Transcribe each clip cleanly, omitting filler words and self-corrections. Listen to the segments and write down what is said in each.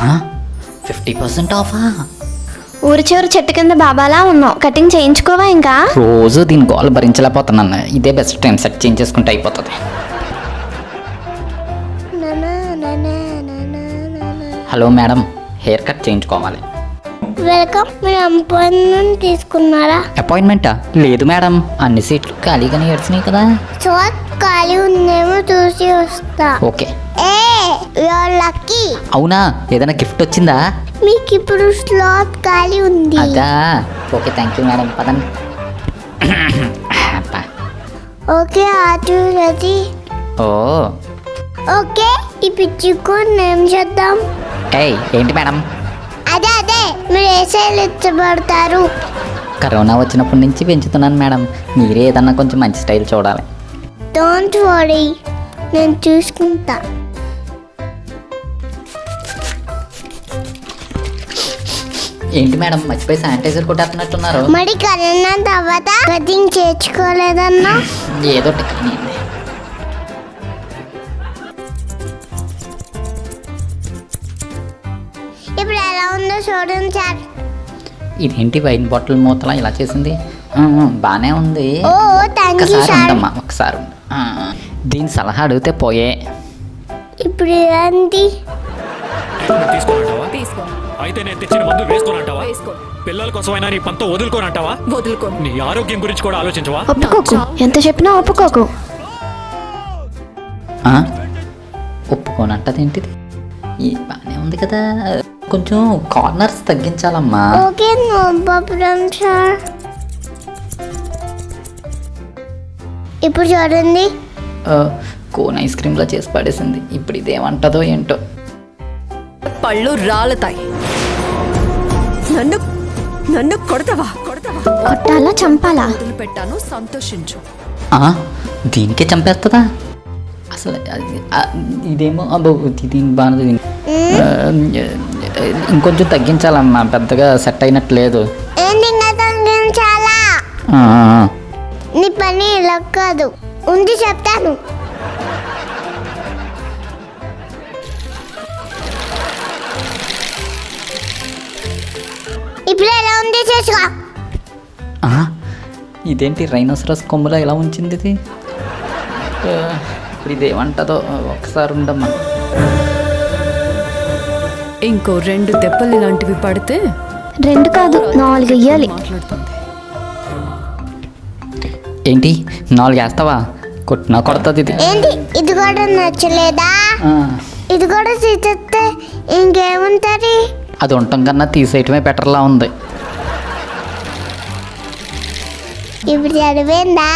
50% ఆఫా? ఊరి చివరి చెట్టు కింద బాబాలా ఉన్నావు, కటింగ్ చేయించుకోవా ఇంకా? రోజు దీని గోల్ భరించలేకపోతున్నాను. ఇదే బెస్ట్ టైం, సెట్ చేంజ్ చేసుకుంటే అయిపోతుంది. హలో మేడం, హెయిర్ కట్ చేయించుకోవాలి. వెల్కమ్. మీరు అపాయింట్మెంట్ తీసుకున్నారా? అపాయింట్మెంటా? లేదు మేడం, అన్ని సీట్లు ఖాళీగానే ఏడ్చినాయి కదా. స్లాట్ ఖాళీ ఉందేమో చూసి వస్తా. ఓకే. You're lucky. అవునా, ఏదైనా గిఫ్ట్ వచ్చిందా? మీకు ఇప్పుడు స్లాట్ ఖాళీ ఉంది. అదా, ఓకే థ్యాంక్ యూ మేడం, పదండి. Okay, are you ready? Oh okay, ఈ పిచ్చికు నేమ్ చేద్దాం. ఏయ్ ఏంటి మేడం? అదే మీరు ఏ సైడ్ ఇష్టపడతారు? కరోనా వచ్చినప్పటి నుంచి పెంచుతున్నాను మేడం, మీరే ఏదన్నా కొంచెం మంచి స్టైల్ చూడాలి. డోంట్ వరీ, నేను చూసుకుంటా. ఏంటి మేడం, మర్చిపోయి శానిటైజర్ కొట్టేస్తున్నట్టున్నారు. మరి కరోనా తర్వాత కటింగ్ చేర్చుకోలేదన్నా? ఏదో టెక్నిక్. ఇప్పుడు ఎలా ఉందో చూడండి సార్. ఇదేంటి వైన్ బాటిల్ మూతలా ఇలా చేసింది? బానే ఉంది. ఓ థ్యాంక్ యూ ఒకసారి సార్. ఉండమ్మా, ఒకసారి ఉండు. దీని సలహా అడిగితే పోయే. ఇప్పుడు ఏంటి? తీసుకో. అయితే నేను తెచ్చిన మందు వేసుకోనంటావా? పిల్లల కోసమైనా నీ పంతో వదులుకోనంటావా? నీ ఆరోగ్యం గురించి కూడా ఆలోచించవా? ఒప్పుకోకు, ఎంత చెప్పినా ఒప్పుకోకు. ఒప్పుకోనంటదేంటిది? బానే ఉంది కదా, కొంచెం కార్నర్స్ తగ్గించాలమ్మా. Okay, no problem sir. ఇప్పుడు చూడండి. కోన్ ఐస్ క్రీమ్లో చేసి పడేసింది. ఇప్పుడు ఇదేమంటదో ఏంటో. పళ్ళు రాలుతాయి. నన్ను కొడతావా? కొట్టాలా చంపాలా? పెట్టాను, సంతోషించు. దీనికే చంపేస్తుందా అసలు? ఇదేమో అబ్బో, దీని బాగా ఇంకొంచెం తగ్గించాలమ్మా, పెద్దగా సెట్ అయినట్టు లేదు. ఏంటి ఇంకా తగ్గించాలా? నీ పని ఇలా కాదు, ఉంది చెప్తాను. ఇప్పుడు ఎలా ఉంది చూసుకో. ఇదేంటి రైనోసరస్ కొమ్ములో ఎలా ఉంచింది ఇది? ఇప్పుడు ఇదేమంటదో, ఒకసారి ఉండమ్మా. ఇంకో 2 దెబ్బలు ఇలాంటివి పడితే 2 కాదు 4 ఇయ్యాలి. మాట్లాడుతుంది. ఏంటి 4 వేస్తావా? కొట్టినా కొడుతుంది ఇది. ఏంటి ఇది కూడా నచ్చలేదా? ఇది కూడా తీసేస్తే ఇంకేముంటది? అది ఉండటం కన్నా తీసేయటమే బెటర్లా ఉంది. ఇప్పుడు చదివిందా?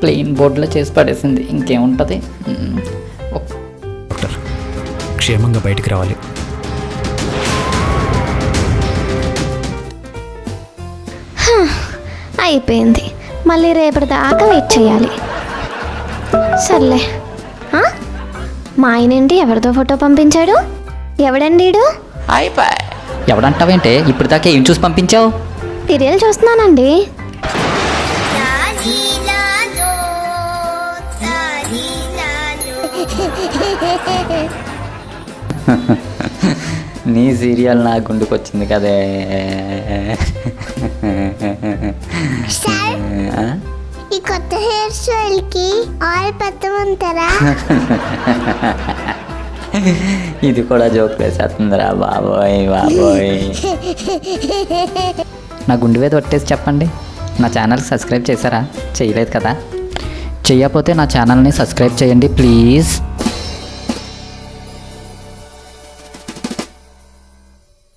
ప్లెయిన్ బోర్డులో చేసి పడేసింది, ఇంకేముంటుంది? డాక్టర్, క్షేమంగా బయటికి రావాలి. అయిపోయింది, మళ్ళీ రేపటి దాకా వెయిట్ చేయాలి. సర్లే. మా ఆయనేంటి ఎవరితో ఫోటో పంపించాడు? ఎవడండి? ఎవడంటావేంటే? ఇప్పుడు దాకా ఏం చూసి పంపించావు? సీరియల్ చూస్తున్నానండి. నీ సీరియల్ నా గుండుకొచ్చింది కదే. ఈ కొత్త హెయిర్ స్టైల్ కి ఆయిల్ పెట్టమంటారా? ఇది కూడా జోక్ వేసేస్తుందిరా బాబోయ్ బాబోయ్. నా గుండె మీద కొట్టేసి చెప్పండి, నా ఛానల్కి సబ్స్క్రైబ్ చేశారా? చేయలేదు కదా? చేయకపోతే నా ఛానల్ని సబ్స్క్రైబ్ చేయండి ప్లీజ్.